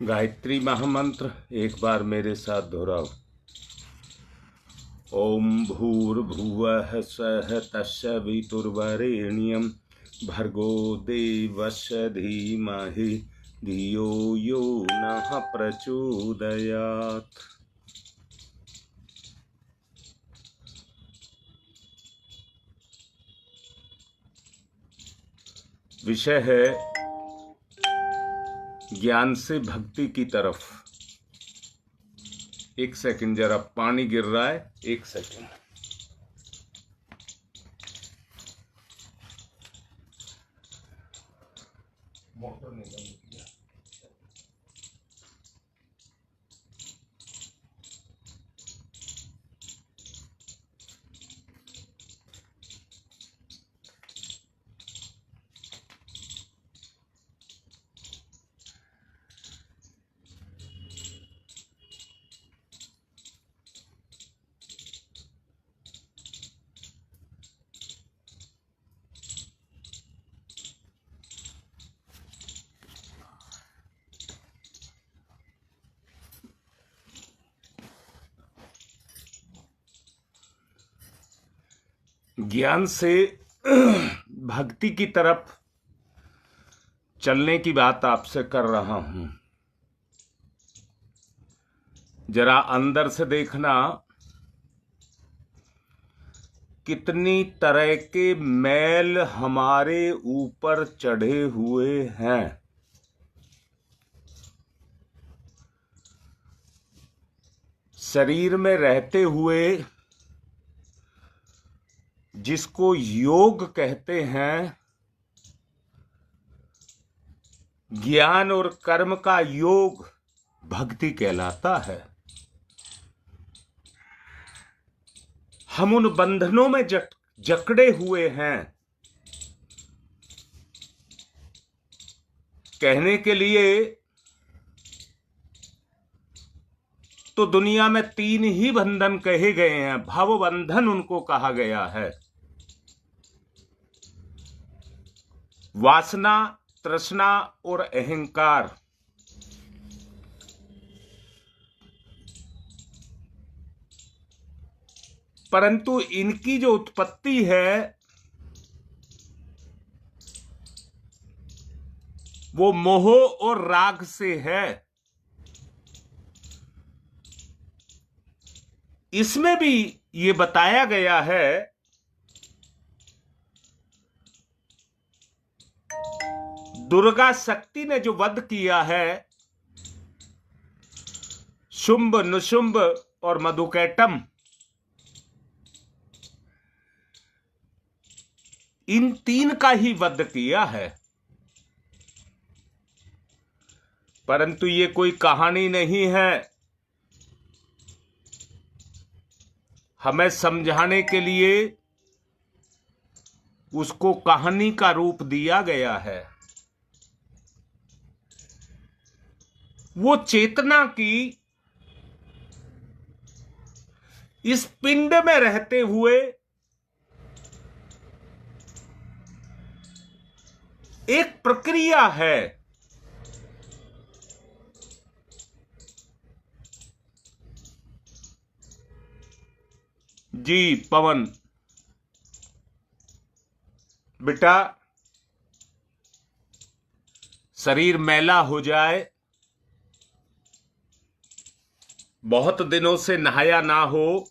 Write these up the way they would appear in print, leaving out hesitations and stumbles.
गायत्री महामंत्र एक बार मेरे साथ दोहराओ। ओम भूर्भुवः स्वः तत्सवितुर्वरेण्यं भर्गो देवस्य धीमहि धियो यो नः प्रचोदयात्। विषय है ज्ञान से भक्ति की तरफ। एक सेकंड, जरा पानी गिर रहा है, एक सेकंड। मोटर नहीं बंद किया। ज्ञान से भक्ति की तरफ चलने की बात आपसे कर रहा हूं। जरा अंदर से देखना, कितनी तरह के मैल हमारे ऊपर चढ़े हुए हैं। शरीर में रहते हुए जिसको योग कहते हैं, ज्ञान और कर्म का योग भक्ति कहलाता है। हम उन बंधनों में जकड़े हुए हैं। कहने के लिए तो दुनिया में 3 ही बंधन कहे गए हैं। भव बंधन उनको कहा गया है। वासना, तृष्णा और अहंकार। परंतु इनकी जो उत्पत्ति है वो मोह और राग से है। इसमें भी ये बताया गया है, दुर्गा शक्ति ने जो वध किया है, शुंभ, निशुंभ और मधुकैटम, इन 3 का ही वध किया है। परंतु ये कोई कहानी नहीं है। हमें समझाने के लिए उसको कहानी का रूप दिया गया है। वो चेतना की इस पिंड में रहते हुए एक प्रक्रिया है। जी पवन बेटा, शरीर मैला हो जाए, बहुत दिनों से नहाया ना हो,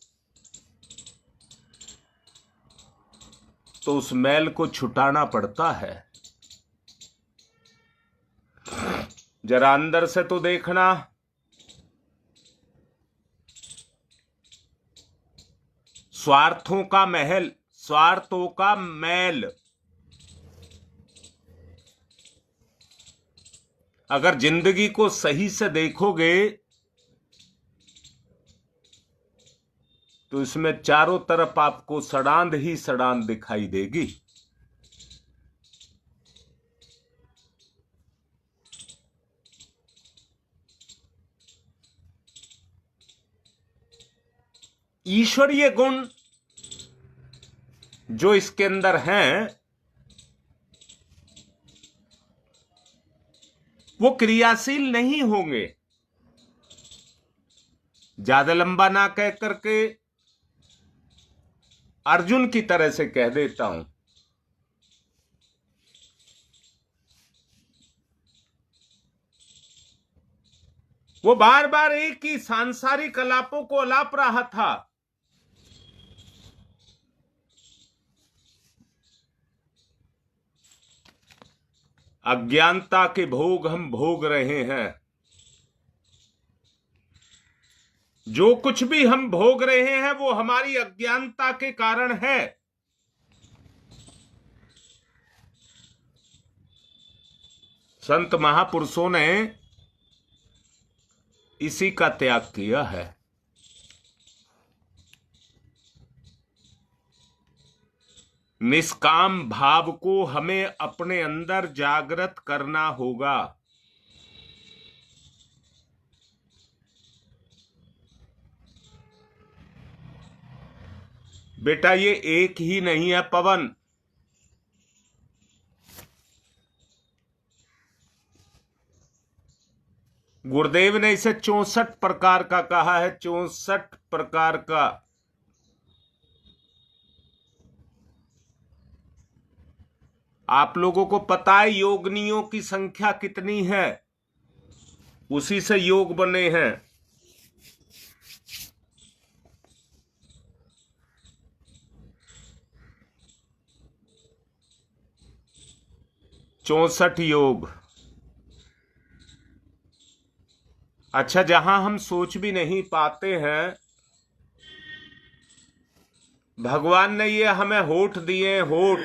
तो उस मैल को छुटाना पड़ता है। जरा अंदर से तो देखना, स्वार्थों का महल, स्वार्थों का मैल। अगर जिंदगी को सही से देखोगे तो इसमें चारों तरफ आपको सड़ांध ही सड़ांध दिखाई देगी। ईश्वरीय गुण जो इसके अंदर हैं, वो क्रियाशील नहीं होंगे। ज्यादा लंबा ना कह करके अर्जुन की तरह से कह देता हूं, वो बार बार एक ही सांसारिक अलापों को अलाप रहा था। अज्ञानता के भोग हम भोग रहे हैं। जो कुछ भी हम भोग रहे हैं वो हमारी अज्ञानता के कारण है। संत महापुरुषों ने इसी का त्याग किया है। निष्काम भाव को हमें अपने अंदर जागृत करना होगा। बेटा ये एक ही नहीं है पवन, गुरुदेव ने इसे 64 प्रकार का कहा है, 64 प्रकार का। आप लोगों को पता है योगनियों की संख्या कितनी है, उसी से योग बने हैं। चौसठ योग। अच्छा, जहां हम सोच भी नहीं पाते हैं, भगवान ने ये हमें होठ दिए, होठ।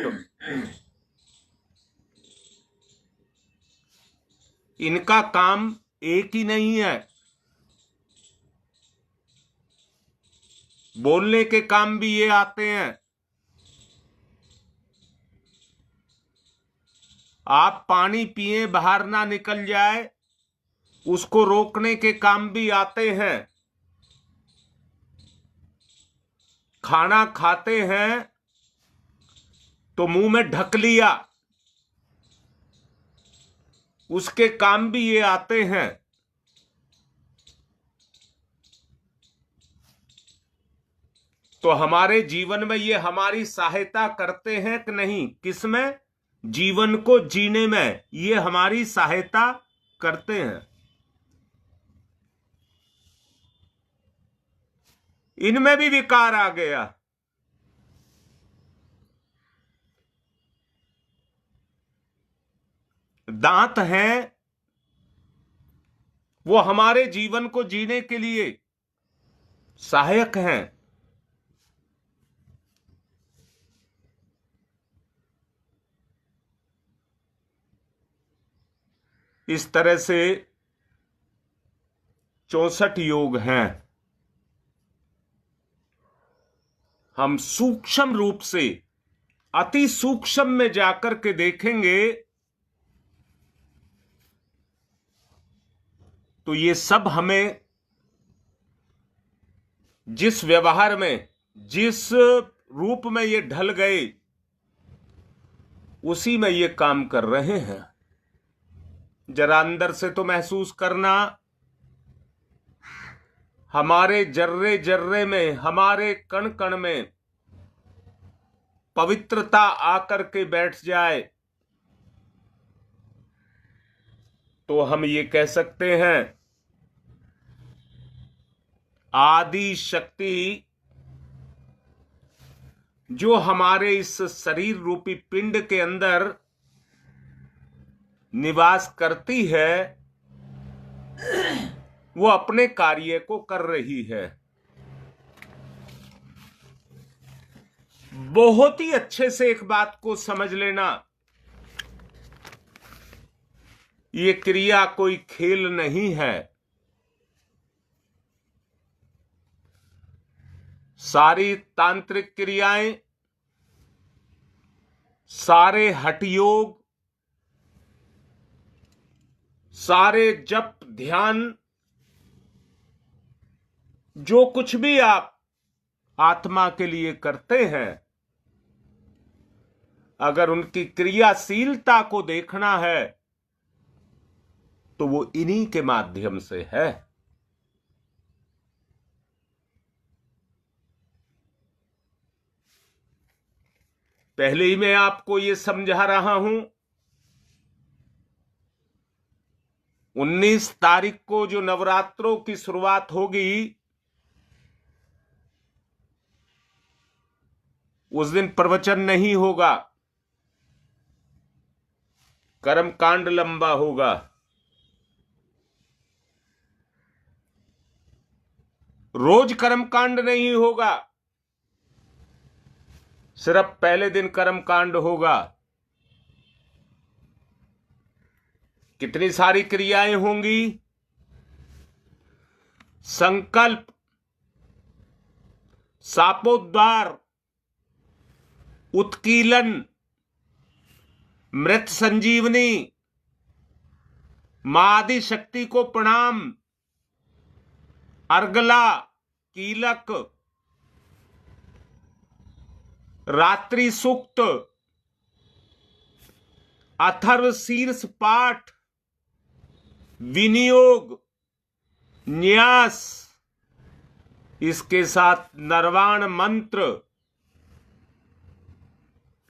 इनका काम एक ही नहीं है। बोलने के काम भी ये आते हैं। आप पानी पिए बाहर ना निकल जाए, उसको रोकने के काम भी आते हैं। खाना खाते हैं तो मुंह में ढक लिया, उसके काम भी ये आते हैं। तो हमारे जीवन में ये हमारी सहायता करते हैं कि नहीं? किसमें? जीवन को जीने में ये हमारी सहायता करते हैं। इनमें भी विकार आ गया। दांत हैं, वो हमारे जीवन को जीने के लिए सहायक हैं। इस तरह से 64 योग हैं। हम सूक्ष्म रूप से, अति सूक्ष्म में जाकर के देखेंगे तो ये सब हमें जिस व्यवहार में, जिस रूप में ये ढल गए, उसी में ये काम कर रहे हैं। जरा अंदर से तो महसूस करना, हमारे जर्रे जर्रे में, हमारे कण कण में पवित्रता आकर के बैठ जाए तो हम ये कह सकते हैं, आदि शक्ति जो हमारे इस शरीर रूपी पिंड के अंदर निवास करती है, वो अपने कार्य को कर रही है। बहुत ही अच्छे से एक बात को समझ लेना, ये क्रिया कोई खेल नहीं है। सारी तांत्रिक क्रियाएं, सारे हठ योग, सारे जप ध्यान, जो कुछ भी आप आत्मा के लिए करते हैं, अगर उनकी क्रियाशीलता को देखना है तो वो इन्हीं के माध्यम से है। पहले ही मैं आपको ये समझा रहा हूं, 19 तारीख को जो नवरात्रों की शुरुआत होगी, उस दिन प्रवचन नहीं होगा, कर्मकांड लंबा होगा। रोज कर्मकांड नहीं होगा, सिर्फ पहले दिन कर्मकांड होगा। कितनी सारी क्रियाएं होंगी? संकल्प, शापोद्धार, उत्कीलन, मृत संजीवनी, मां आदि शक्ति को प्रणाम, अर्गला, कीलक, रात्रि सूक्त, अथर्व शीर्ष पाठ, विनियोग, न्यास, इसके साथ नरवाण मंत्र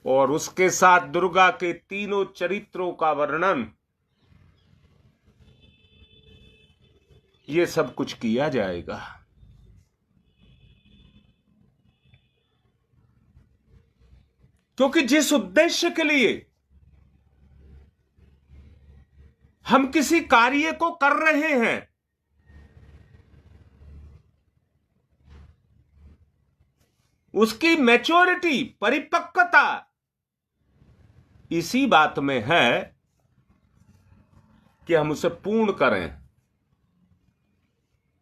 और उसके साथ दुर्गा के तीनों चरित्रों का वर्णन, ये सब कुछ किया जाएगा। क्योंकि जिस उद्देश्य के लिए हम किसी कार्य को कर रहे हैं, उसकी मैच्योरिटी, परिपक्वता इसी बात में है कि हम उसे पूर्ण करें,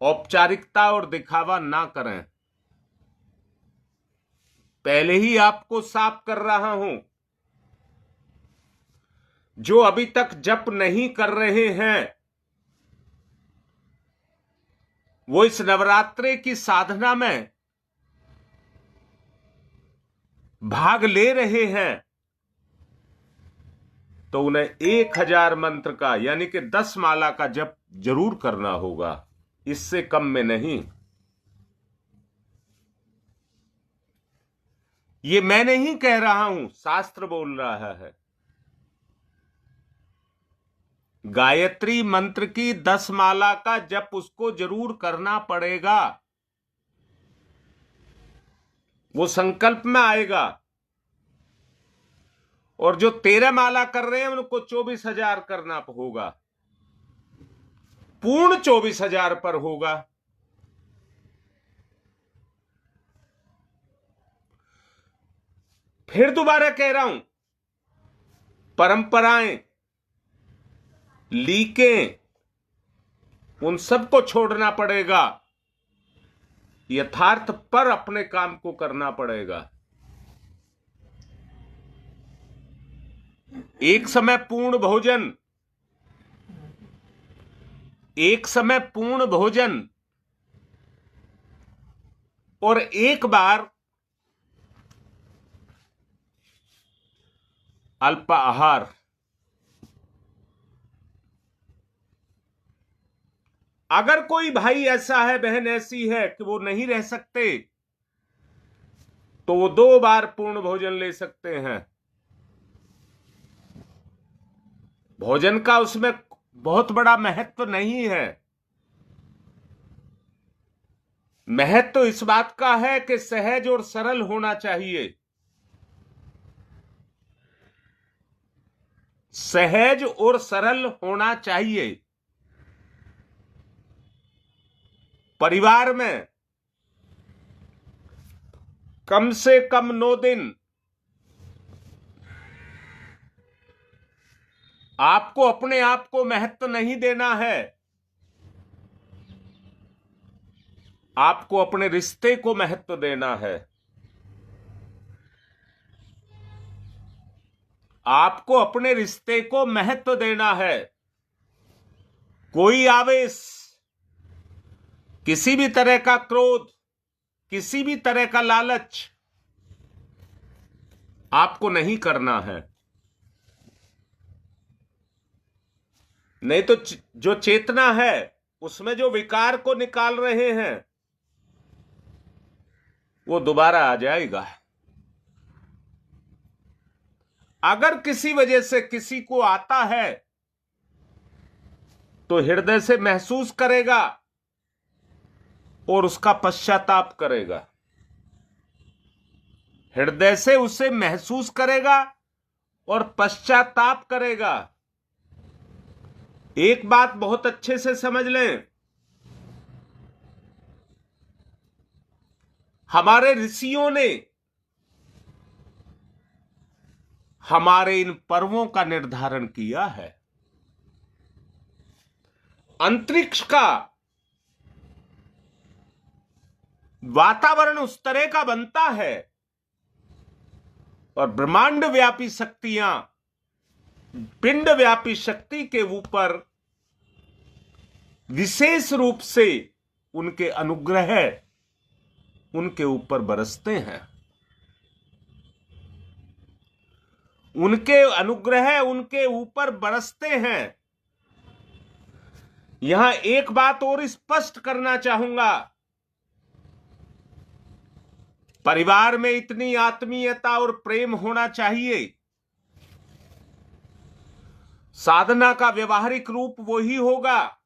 औपचारिकता और दिखावा ना करें। पहले ही आपको साफ कर रहा हूं, जो अभी तक जप नहीं कर रहे हैं, वो इस नवरात्रि की साधना में भाग ले रहे हैं, तो उन्हें 1000 मंत्र का यानी कि 10 माला का जप जरूर करना होगा, इससे कम में नहीं। ये मैं नहीं कह रहा हूं, शास्त्र बोल रहा है। गायत्री मंत्र की 10 माला का जप उसको जरूर करना पड़ेगा, वो संकल्प में आएगा। और जो 13 माला कर रहे हैं उनको 24,000 करना होगा, पूर्ण 24,000 पर होगा। फिर दोबारा कह रहा हूं, परंपराएं, लीकें, उन सबको छोड़ना पड़ेगा, यथार्थ पर अपने काम को करना पड़ेगा। एक समय पूर्ण भोजन, एक समय पूर्ण भोजन और एक बार अल्प आहार। अगर कोई भाई ऐसा है, बहन ऐसी है कि वो नहीं रह सकते, तो वो 2 बार पूर्ण भोजन ले सकते हैं। भोजन का उसमें बहुत बड़ा महत्व नहीं है। महत्व इस बात का है कि सहज और सरल होना चाहिए। सहज और सरल होना चाहिए। परिवार में कम से कम 9 दिन आपको अपने आप को महत्व नहीं देना है, आपको अपने रिश्ते को महत्व देना है। आपको अपने रिश्ते को महत्व देना है। कोई आवेश, किसी भी तरह का क्रोध, किसी भी तरह का लालच आपको नहीं करना है। नहीं तो जो चेतना है उसमें जो विकार को निकाल रहे हैं वो दोबारा आ जाएगा। अगर किसी वजह से किसी को आता है तो हृदय से महसूस करेगा और उसका पश्चाताप करेगा। हृदय से उसे महसूस करेगा और पश्चाताप करेगा। एक बात बहुत अच्छे से समझ लें, हमारे ऋषियों ने हमारे इन पर्वों का निर्धारण किया है। अंतरिक्ष का वातावरण उस तरह का बनता है और ब्रह्मांड व्यापी शक्तियां पिंड व्यापी शक्ति के ऊपर विशेष रूप से उनके अनुग्रह उनके ऊपर बरसते हैं। उनके अनुग्रह उनके ऊपर बरसते हैं। यहां एक बात और स्पष्ट करना चाहूंगा, परिवार में इतनी आत्मीयता और प्रेम होना चाहिए। साधना का व्यवहारिक रूप वही होगा।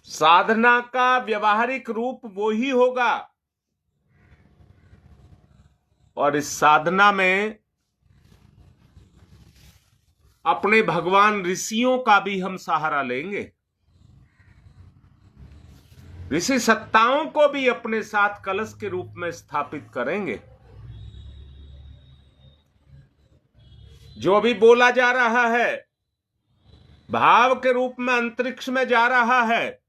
साधना का व्यवहारिक रूप वही होगा और इस साधना में अपने भगवान ऋषियों का भी हम सहारा लेंगे। ऋषि सत्ताओं को भी अपने साथ कलश के रूप में स्थापित करेंगे। जो भी बोला जा रहा है भाव के रूप में अंतरिक्ष में जा रहा है,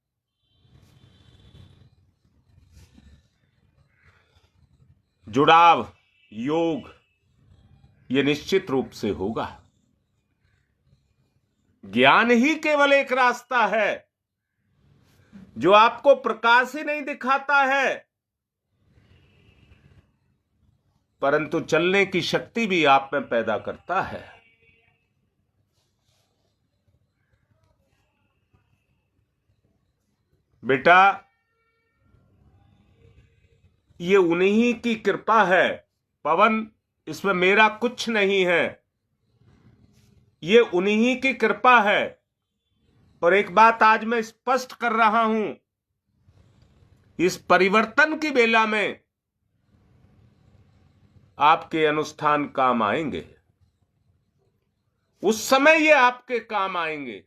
जुड़ाव योग ये निश्चित रूप से होगा। ज्ञान ही केवल एक रास्ता है जो आपको प्रकाश ही नहीं दिखाता है परंतु चलने की शक्ति भी आप में पैदा करता है। बेटा, ये उन्हीं की कृपा है पवन, इसमें मेरा कुछ नहीं है। ये उन्हीं की कृपा है। और एक बात आज मैं स्पष्ट कर रहा हूं, इस परिवर्तन की बेला में आपके अनुष्ठान काम आएंगे। उस समय ये आपके काम आएंगे।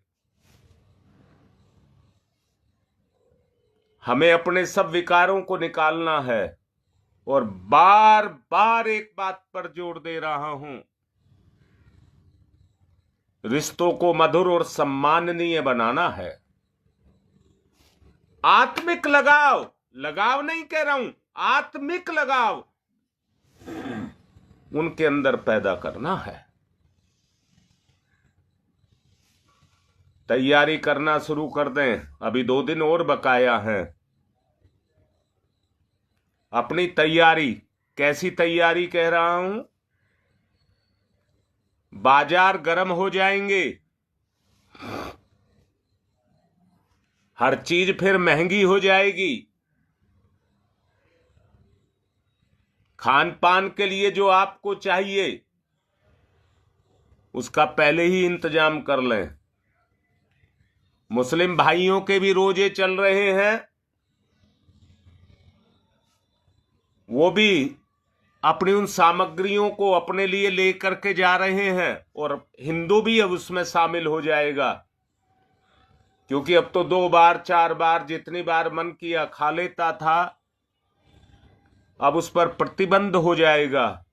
हमें अपने सब विकारों को निकालना है और बार बार एक बात पर जोर दे रहा हूं, रिश्तों को मधुर और सम्माननीय बनाना है। आत्मिक लगाव, लगाव नहीं कह रहा हूं, आत्मिक लगाव उनके अंदर पैदा करना है। तैयारी करना शुरू कर दें, अभी 2 दिन और बकाया हैं। अपनी तैयारी, कैसी तैयारी कह रहा हूं, बाजार गर्म हो जाएंगे, हर चीज फिर महंगी हो जाएगी। खान पान के लिए जो आपको चाहिए उसका पहले ही इंतजाम कर लें। मुस्लिम भाइयों के भी रोजे चल रहे हैं, वो भी अपनी उन सामग्रियों को अपने लिए लेकर के जा रहे हैं और हिंदू भी अब उसमें शामिल हो जाएगा, क्योंकि अब तो 2 बार 4 बार जितनी बार मन किया खा लेता था, अब उस पर प्रतिबंध हो जाएगा।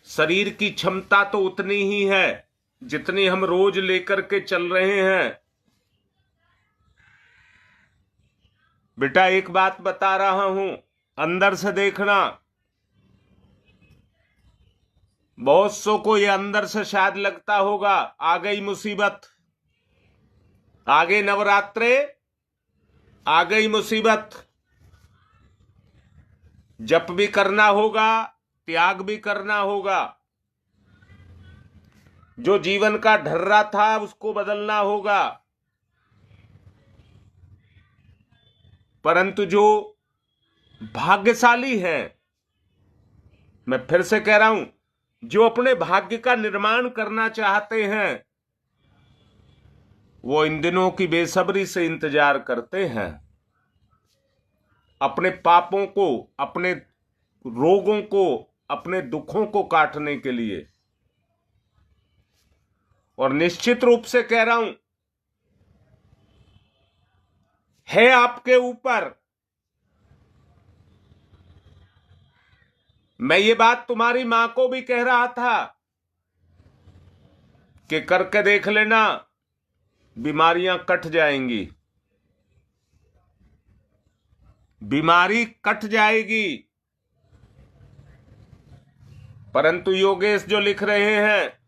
शरीर की क्षमता तो उतनी ही है जितनी हम रोज लेकर के चल रहे हैं। बेटा, एक बात बता रहा हूं, अंदर से देखना। बहुत सौ को ये अंदर से शायद लगता होगा आ गई मुसीबत, आ गई नवरात्रे, आ गई मुसीबत। जप भी करना होगा, त्याग भी करना होगा। जो जीवन का ढर्रा था उसको बदलना होगा। परंतु जो भाग्यशाली है, मैं फिर से कह रहा हूं, जो अपने भाग्य का निर्माण करना चाहते हैं, वो इन दिनों की बेसब्री से इंतजार करते हैं अपने पापों को, अपने रोगों को, अपने दुखों को काटने के लिए। और निश्चित रूप से कह रहा हूं, है आपके ऊपर। मैं ये बात तुम्हारी मां को भी कह रहा था कि करके देख लेना, बीमारियां कट जाएंगी, बीमारी कट जाएगी। परंतु योगेश जो लिख रहे हैं,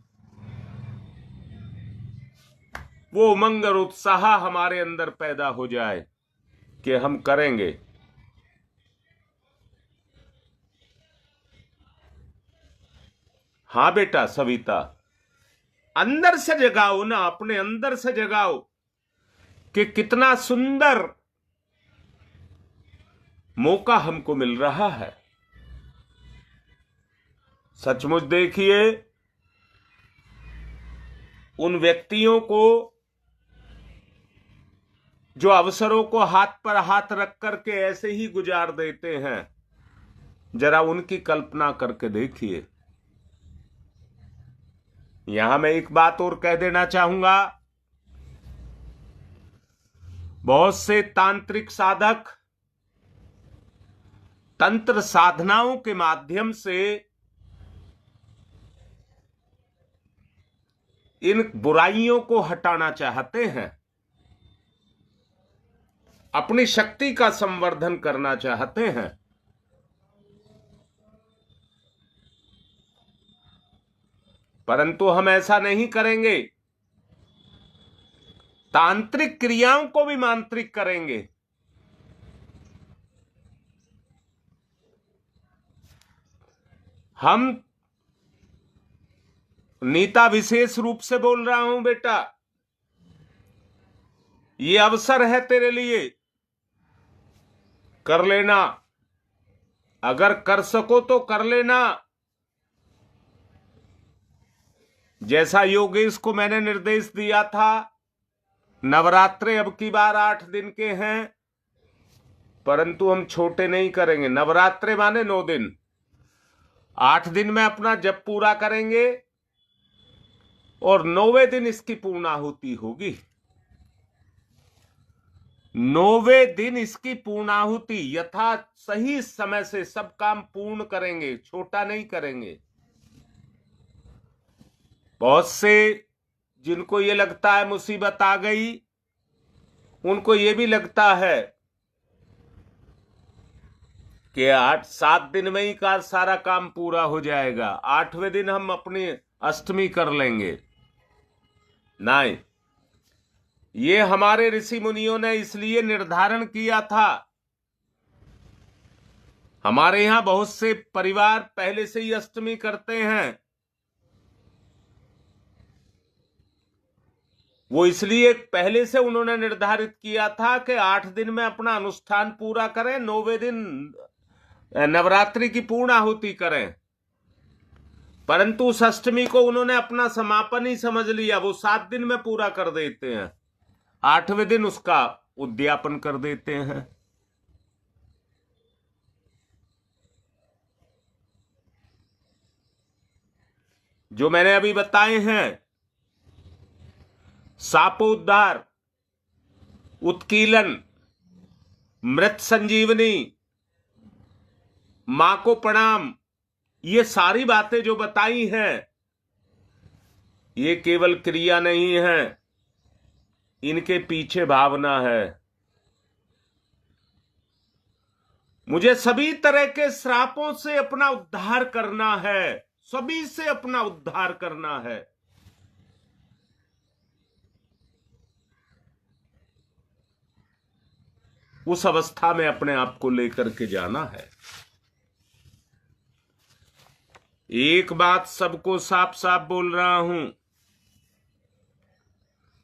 वो उमंग और उत्साह हमारे अंदर पैदा हो जाए कि हम करेंगे। हां बेटा सविता, अंदर से जगाओ ना, अपने अंदर से जगाओ कि कितना सुंदर मौका हमको मिल रहा है। सचमुच देखिए, उन व्यक्तियों को जो अवसरों को हाथ पर हाथ रख करके ऐसे ही गुजार देते हैं, जरा उनकी कल्पना करके देखिए। यहां मैं एक बात और कह देना चाहूंगा, बहुत से तांत्रिक साधक तंत्र साधनाओं के माध्यम से इन बुराइयों को हटाना चाहते हैं, अपनी शक्ति का संवर्धन करना चाहते हैं। परंतु हम ऐसा नहीं करेंगे, तांत्रिक क्रियाओं को भी मांत्रिक करेंगे। हम नीता विशेष रूप से बोल रहा हूं बेटा, ये अवसर है तेरे लिए, कर लेना। अगर कर सको तो कर लेना। जैसा योगेश को मैंने निर्देश दिया था, नवरात्रे अब की बार 8 दिन के हैं, परंतु हम छोटे नहीं करेंगे। नवरात्रे माने 9 दिन, 8 दिन में अपना जप पूरा करेंगे और 9वें दिन इसकी पूर्णाहुति होगी। 9वें दिन इसकी पूर्णाहुति यथा सही समय से सब काम पूर्ण करेंगे, छोटा नहीं करेंगे। बहुत से जिनको ये लगता है मुसीबत आ गई, उनको ये भी लगता है कि 8-7 दिन में ही का सारा काम पूरा हो जाएगा, 8वें दिन हम अपनी अष्टमी कर लेंगे। नहीं, ये हमारे ऋषि मुनियों ने इसलिए निर्धारण किया था। हमारे यहां बहुत से परिवार पहले से ही अष्टमी करते हैं। वो इसलिए पहले से उन्होंने निर्धारित किया था कि 8 दिन में अपना अनुष्ठान पूरा करें, 9वें दिन नवरात्रि की पूर्णाहुति करें। परंतु उस अष्टमी को उन्होंने अपना समापन ही समझ लिया, वो 7 दिन में पूरा कर देते हैं, 8वें दिन उसका उद्यापन कर देते हैं। जो मैंने अभी बताए हैं, सापोद्धार, उत्कीलन, मृत संजीवनी, मां को प्रणाम, ये सारी बातें जो बताई हैं, ये केवल क्रिया नहीं है, इनके पीछे भावना है। मुझे सभी तरह के श्रापों से अपना उद्धार करना है, सभी से अपना उद्धार करना है। उस अवस्था में अपने आप को लेकर के जाना है। एक बात सबको साफ साफ बोल रहा हूं,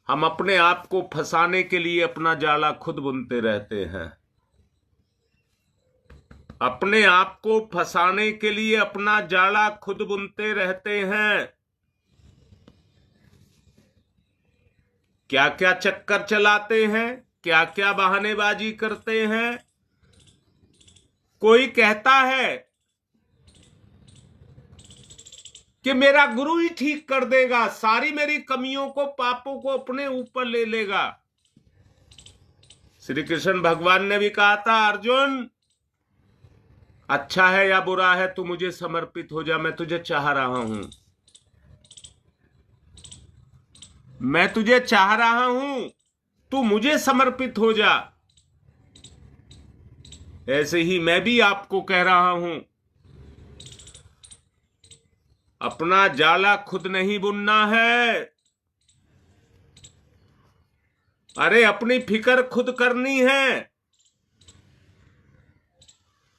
हम अपने आप को फंसाने के लिए अपना जाला खुद बुनते रहते हैं। अपने आप को फंसाने के लिए अपना जाला खुद बुनते रहते हैं। क्या क्या चक्कर चलाते हैं, क्या क्या बहानेबाजी करते हैं। कोई कहता है कि मेरा गुरु ही ठीक कर देगा, सारी मेरी कमियों को, पापों को अपने ऊपर ले लेगा। श्री कृष्ण भगवान ने भी कहा था, अर्जुन अच्छा है या बुरा है तू मुझे समर्पित हो जा, मैं तुझे चाह रहा हूं, मैं तुझे चाह रहा हूं, तू मुझे समर्पित हो जा। ऐसे ही मैं भी आपको कह रहा हूं, अपना जाला खुद नहीं बुनना है। अरे अपनी फिक्र खुद करनी है।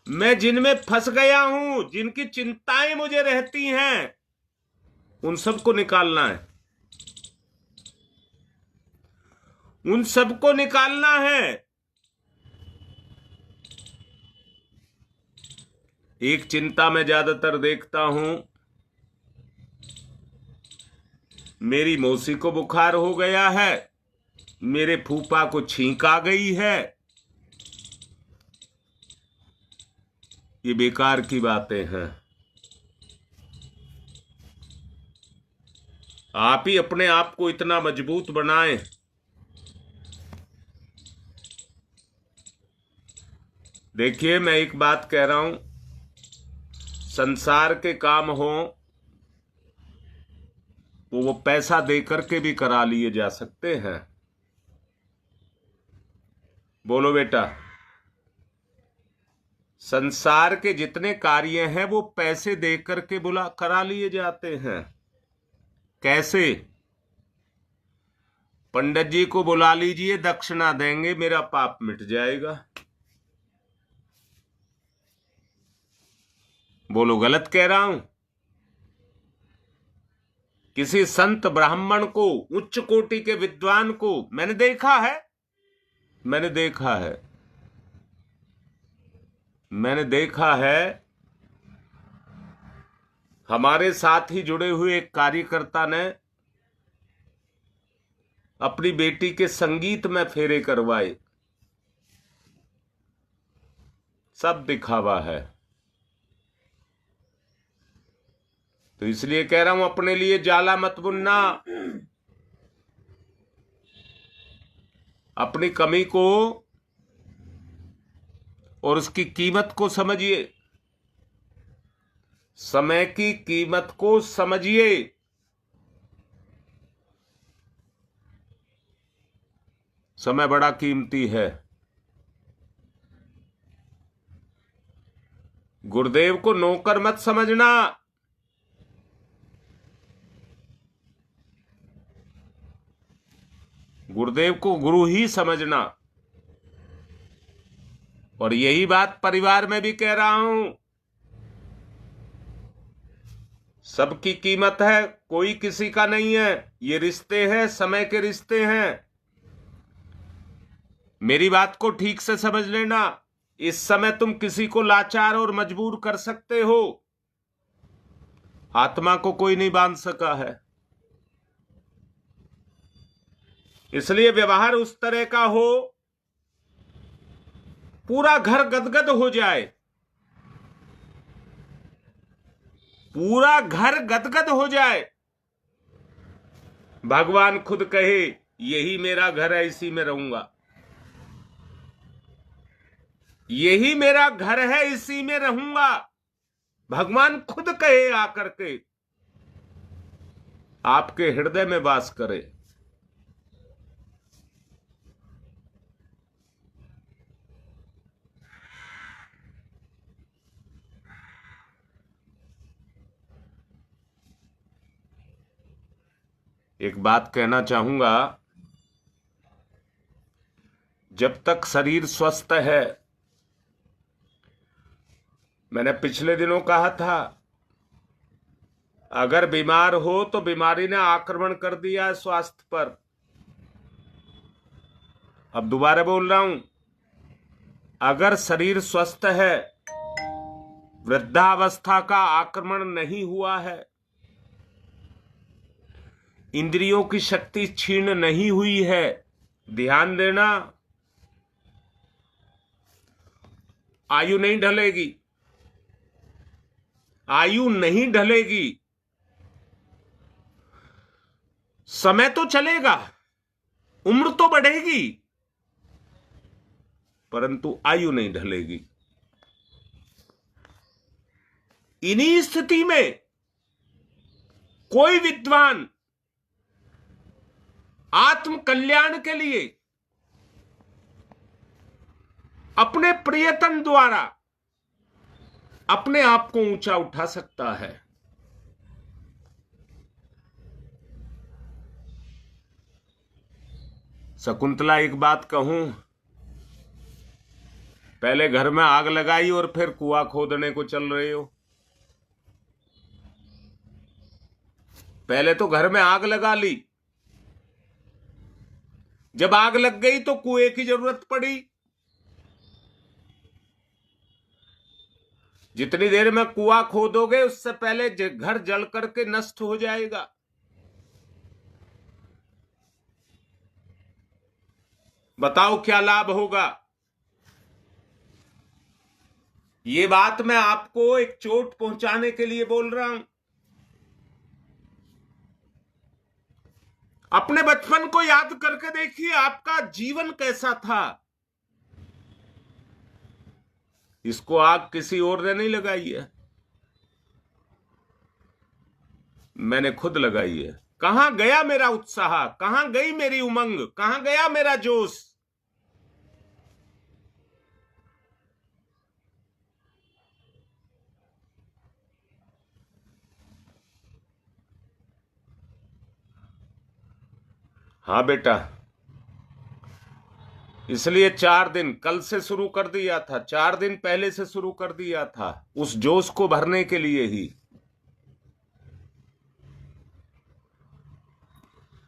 मैं जिनमें फंस गया हूं, जिनकी चिंताएं मुझे रहती हैं, उन सबको निकालना है, उन सबको निकालना है। एक चिंता मैं ज्यादातर देखता हूं, मेरी मौसी को बुखार हो गया है, मेरे फूफा को छींक आ गई है। ये बेकार की बातें हैं। आप ही अपने आप को इतना मजबूत बनाएं। देखिए मैं एक बात कह रहा हूं, संसार के काम हो वो पैसा देकर के भी करा लिए जा सकते हैं। बोलो बेटा, संसार के जितने कार्य हैं वो पैसे देकर के करा लिए जाते हैं। कैसे? पंडित जी को बुला लीजिए, दक्षिणा देंगे, मेरा पाप मिट जाएगा। बोलो गलत कह रहा हूं? किसी संत ब्राह्मण को, उच्च कोटि के विद्वान को मैंने देखा है, मैंने देखा है, हमारे साथ ही जुड़े हुए एक कार्यकर्ता ने अपनी बेटी के संगीत में फेरे करवाए। सब दिखावा है। तो इसलिए कह रहा हूं, अपने लिए जाला मत बुनना। अपनी कमी को और उसकी कीमत को समझिए, समय की कीमत को समझिए। समय बड़ा कीमती है। गुरुदेव को नौकर मत समझना। गुरुदेव को गुरु ही समझना। और यही बात परिवार में भी कह रहा हूं, सबकी कीमत है, कोई किसी का नहीं है। ये रिश्ते हैं, समय के रिश्ते हैं। मेरी बात को ठीक से समझ लेना। इस समय तुम किसी को लाचार और मजबूर कर सकते हो, आत्मा को कोई नहीं बांध सका है। इसलिए व्यवहार उस तरह का हो, पूरा घर गदगद हो जाए, पूरा घर गदगद हो जाए। भगवान खुद कहे, यही मेरा घर है, इसी में रहूंगा, यही मेरा घर है, इसी में रहूंगा। भगवान खुद कहे आकर के, आपके हृदय में वास करे। एक बात कहना चाहूंगा, जब तक शरीर स्वस्थ है, मैंने पिछले दिनों कहा था, अगर बीमार हो तो बीमारी ने आक्रमण कर दिया है स्वास्थ्य पर, अब दोबारा बोल रहा हूं, अगर शरीर स्वस्थ है, वृद्धावस्था का आक्रमण नहीं हुआ है, इंद्रियों की शक्ति क्षीण नहीं हुई है, ध्यान देना, आयु नहीं ढलेगी, आयु नहीं ढलेगी। समय तो चलेगा, उम्र तो बढ़ेगी, परंतु आयु नहीं ढलेगी। इन्हीं स्थिति में कोई विद्वान आत्म कल्याण के लिए अपने प्रयत्न द्वारा अपने आप को ऊंचा उठा सकता है। शकुंतला, एक बात कहूं, पहले घर में आग लगाई और फिर कुआं खोदने को चल रहे हो। पहले तो घर में आग लगा ली, जब आग लग गई तो कुएं की जरूरत पड़ी। जितनी देर में कुआं खोदोगे उससे पहले घर जल करके नष्ट हो जाएगा। बताओ क्या लाभ होगा। ये बात मैं आपको एक चोट पहुंचाने के लिए बोल रहा हूं। अपने बचपन को याद करके देखिए, आपका जीवन कैसा था। इसको आग किसी और ने नहीं लगाई है, मैंने खुद लगाई है। कहां गया मेरा उत्साह, कहां गई मेरी उमंग, कहां गया मेरा जोश। हाँ बेटा, इसलिए 4 दिन कल से शुरू कर दिया था, 4 दिन पहले से शुरू कर दिया था, उस जोश को भरने के लिए ही,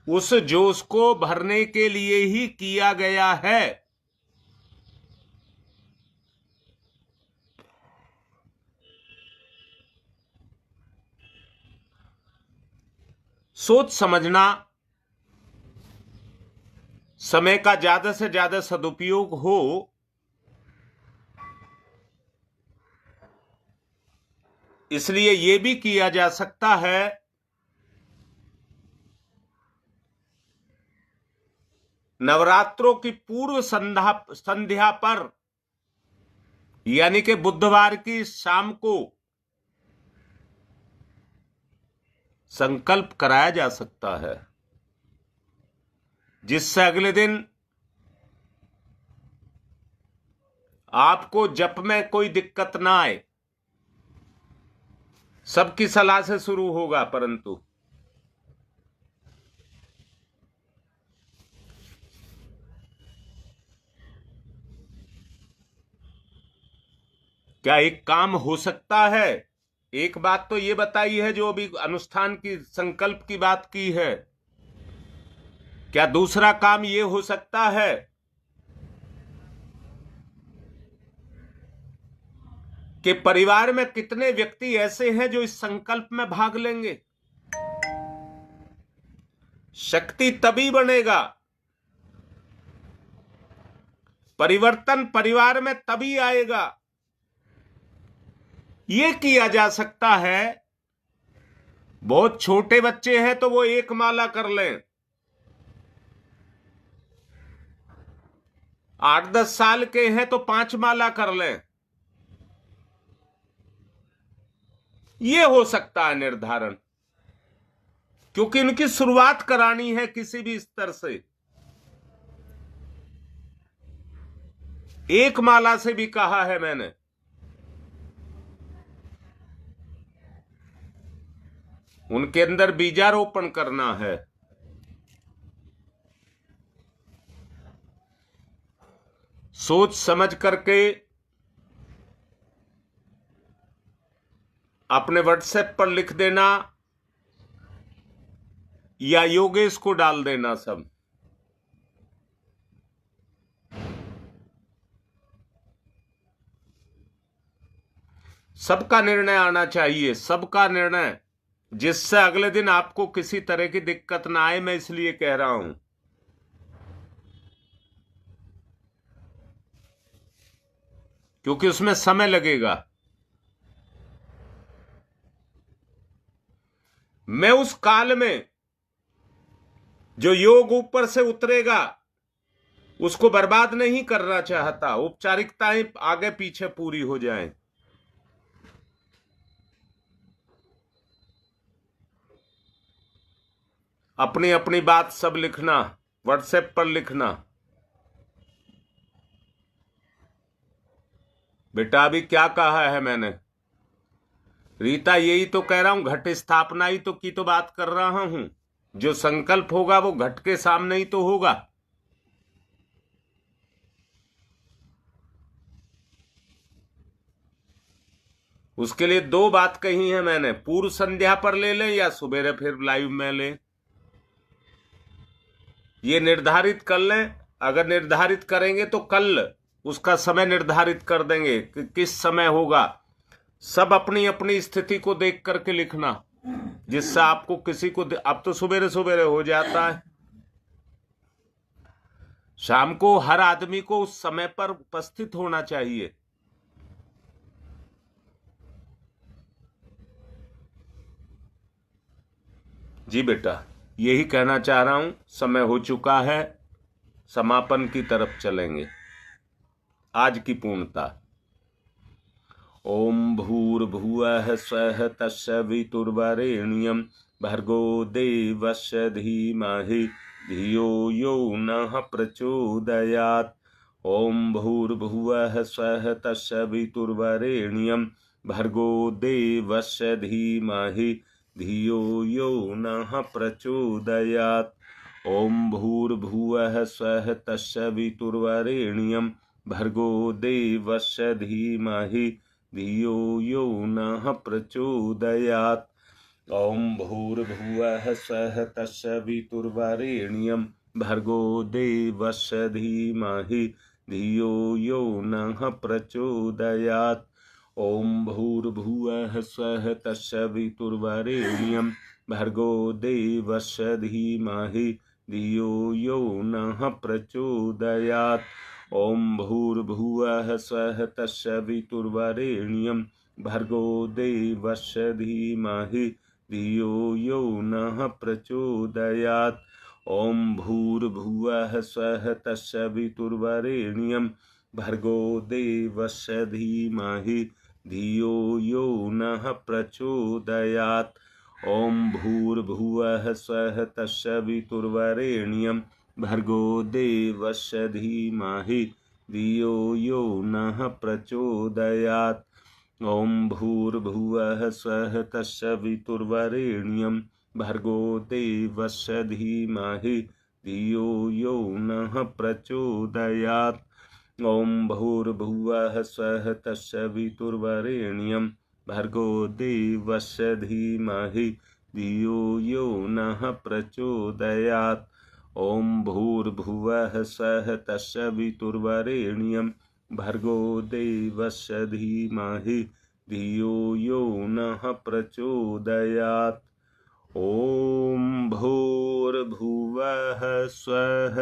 उस जोश को भरने के लिए ही किया गया है। सोच समझना, समय का ज्यादा से ज्यादा सदुपयोग हो, इसलिए यह भी किया जा सकता है नवरात्रों की पूर्व संध्या पर, यानी कि बुधवार की शाम को संकल्प कराया जा सकता है, जिससे अगले दिन आपको जप में कोई दिक्कत ना आए। सबकी सलाह से शुरू होगा, परंतु क्या एक काम हो सकता है? एक बात तो ये बताई है जो अभी अनुष्ठान की संकल्प की बात की है, क्या दूसरा काम ये हो सकता है कि परिवार में कितने व्यक्ति ऐसे हैं जो इस संकल्प में भाग लेंगे? शक्ति तभी बनेगा, परिवर्तन परिवार में तभी आएगा। यह किया जा सकता है, बहुत छोटे बच्चे हैं तो वो 1 माला कर लें, 8-10 साल के हैं तो 5 माला कर लें। यह हो सकता है निर्धारण, क्योंकि इनकी शुरुआत करानी है किसी भी स्तर से। 1 माला से भी कहा है मैंने। उनके अंदर बीजारोपण करना है। सोच समझ करके अपने व्हाट्सएप पर लिख देना या योगेश को डाल देना सब। सबका निर्णय आना चाहिए, सबका निर्णय, जिससे अगले दिन आपको किसी तरह की दिक्कत ना आए। मैं इसलिए कह रहा हूं, क्योंकि उसमें समय लगेगा। मैं उस काल में जो योग ऊपर से उतरेगा उसको बर्बाद नहीं करना चाहता। औपचारिकताएं आगे पीछे पूरी हो जाएं। अपनी अपनी बात सब लिखना, व्हाट्सएप पर लिखना। बेटा अभी क्या कहा है मैंने? रीता यही तो कह रहा हूं, घट स्थापना ही तो की तो बात कर रहा हूं। जो संकल्प होगा वो घट के सामने ही तो होगा। उसके लिए दो बात कही है मैंने, पूर्व संध्या पर ले लें या सवेरे फिर लाइव में लें, ये निर्धारित कर लें। अगर निर्धारित करेंगे तो कल उसका समय निर्धारित कर देंगे कि किस समय होगा। सब अपनी अपनी स्थिति को देख करके लिखना, जिससे आपको किसी को, अब तो सवेरे सवेरे हो जाता है, शाम को हर आदमी को उस समय पर उपस्थित होना चाहिए। जी बेटा, यही कहना चाह रहा हूं। समय हो चुका है, समापन की तरफ चलेंगे। आज की पूर्णता। ओम भूर्भुवः स्वः तत्सवितुर्वरेण्यं भर्गो देवस्य धीमहि धियो यो नः प्रचोदयात्। ओम भूर्भुवः स्वः तत्सवितुर्वरेण्यं भर्गो देवस्य धीमहि धियो यो नः प्रचोदयात्। ओम भूर्भुवः स्वः तत्सवितुर्वरेण्यं भर्गो देवस्य धीमहि धियो यो नः प्रचोदयात्। ओम भूर्भुवः स्वः तत्सवितुर्वरेण्यं भर्गो देवस्य धीमहि धियो यो नः प्रचोदयात्। ओम भूर्भुवः स्वः तत्सवितुर्वरेण्यं भर्गो देवस्य धीमहि धियो यो नः प्रचोदयात्। ओम भूर्भुवः स्वः तत्सवितुर्वरेण्यं भर्गो देवस्य धीमहि धियो यो नः प्रचोदयात्। ओम भूर्भुवः स्वः तत्सवितुर्वरेण्यं भर्गो देवस्य धीमहि धियो यो नः प्रचोदयात्। ओम भूर्भुवः स्वः तत्सवितुर्वरेण्यं भर्गो देवस्य धीमहि धियो यो नः प्रचोदयात्। ओम भूर्भुवः स्वः तत्सवितुर्वरेण्यं भर्गो देवस्य धीमहि धियो यो नः प्रचोदयात्। ओम भूर्भुवः स्वः तत्सवितुर्वरेण्यं भर्गो देवस्य धीमहि धियो यो नः प्रचोदयात्। ओम भूर्भुवः स्वः तत्सवितुर्वरेण्यं भर्गो देवस्य धीमहि धियो यो नः प्रचोदयात्। ओम भूर्भुवः स्वः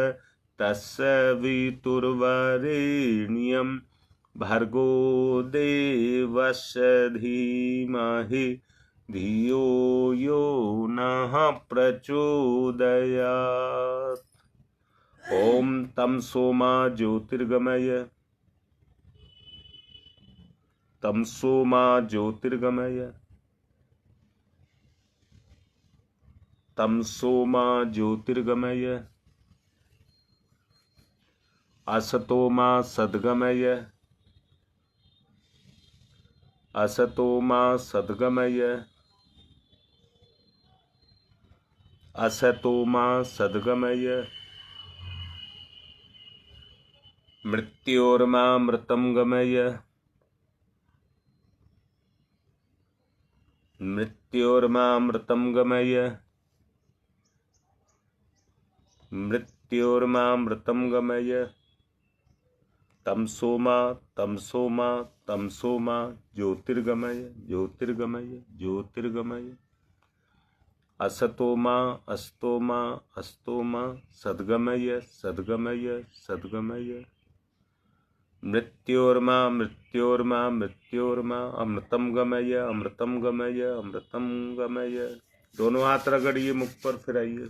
तत्सवितुर्वरेण्यं भर्गो देवस्य धीमहि धियो यो नः प्रचोदयात्। ओम तमसो मा ज्योतिर्गमय, तमसो मा ज्योतिर्गमय, तमसो मा ज्योतिर्गमय, असतो मा सद्गमय, असतो मा सद्गमय, असतो मा सद्गमय। मृत्योर्मा मृतं गमय, मृत्योर्मा मृतं गमय, मृत्योर्मा मृतं गमय। तमसोमा तमसोमा तमसोमा ज्योतिर्गमय ज्योतिर्गमय ज्योतिर्गमय। असतोमा अस्तोमा अस्तोमा सद्गमय सद्गमय सद्गमय। मृत्योर्मा मृत्योर्मा मृत्योर्मा अमृतम गमय अमृतम गमय अमृतम गमय। दोनों हाथ रगड़िए मुख पर, फिर आइए।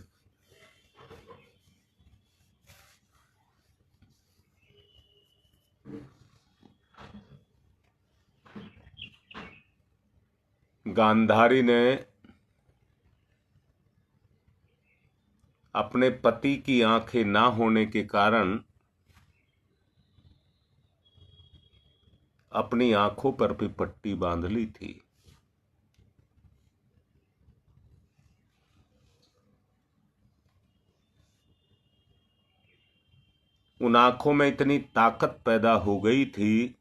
गांधारी ने अपने पति की आंखें ना होने के कारण अपनी आंखों पर भी पट्टी बांध ली थी। उन आंखों में इतनी ताकत पैदा हो गई थी,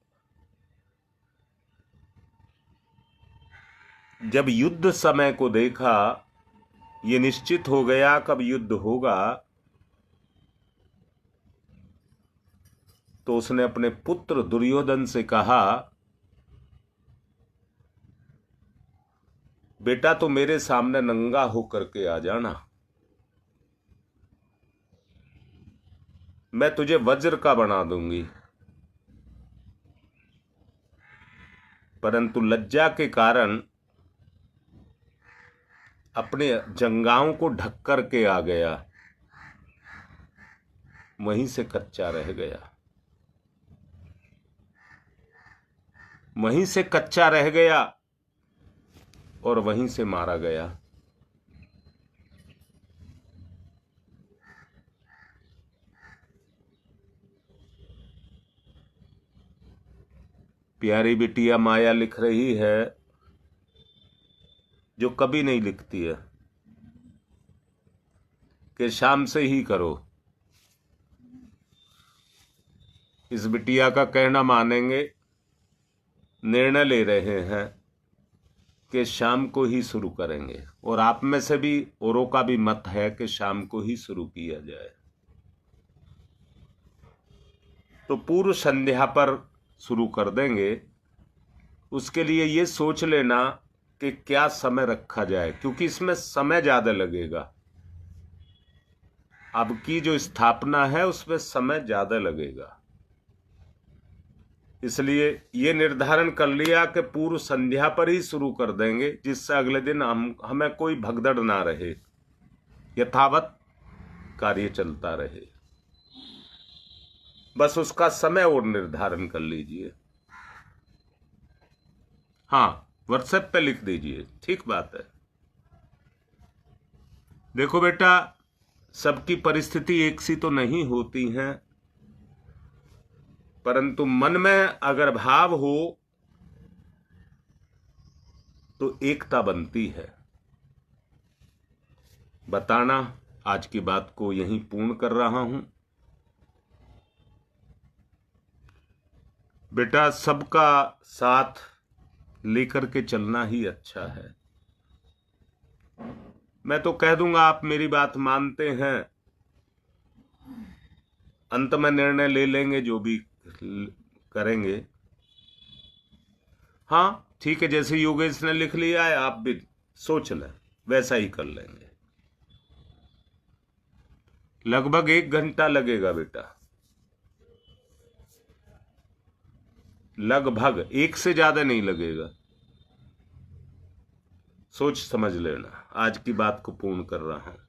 जब युद्ध समय को देखा, ये निश्चित हो गया कब युद्ध होगा, तो उसने अपने पुत्र दुर्योधन से कहा, बेटा तो मेरे सामने नंगा होकर के आ जाना, मैं तुझे वज्र का बना दूंगी। परंतु लज्जा के कारण अपने जंघाओं को ढक कर के आ गया, वहीं से कच्चा रह गया, वहीं से कच्चा रह गया और वहीं से मारा गया। प्यारी बिटिया माया लिख रही है जो कभी नहीं लिखती है कि शाम से ही करो। इस बिटिया का कहना मानेंगे, निर्णय ले रहे हैं कि शाम को ही शुरू करेंगे, और आप में से भी औरों का भी मत है कि शाम को ही शुरू किया जाए। तो पूर्व संध्या पर शुरू कर देंगे। उसके लिए ये सोच लेना कि क्या समय रखा जाए, क्योंकि इसमें समय ज्यादा लगेगा। अब की जो स्थापना है उसमें समय ज्यादा लगेगा, इसलिए ये निर्धारण कर लिया कि पूर्व संध्या पर ही शुरू कर देंगे, जिससे अगले दिन हमें कोई भगदड़ ना रहे, यथावत कार्य चलता रहे। बस उसका समय और निर्धारण कर लीजिए। हाँ, व्हाट्सएप पे लिख दीजिए, ठीक बात है। देखो बेटा, सबकी परिस्थिति एक सी तो नहीं होती है, परंतु मन में अगर भाव हो तो एकता बनती है। बताना आज की बात को यहीं पूर्ण कर रहा हूं। बेटा, सबका साथ लेकर के चलना ही अच्छा है। मैं तो कह दूंगा, आप मेरी बात मानते हैं, अंत में निर्णय ले लेंगे जो भी करेंगे। हाँ ठीक है, जैसे योगेश ने लिख लिया है आप भी सोच लें, वैसा ही कर लेंगे। लगभग 1 घंटा लगेगा बेटा, लगभग 1 से ज्यादा नहीं लगेगा। सोच समझ लेना, आज की बात को पूर्ण कर रहा हूं।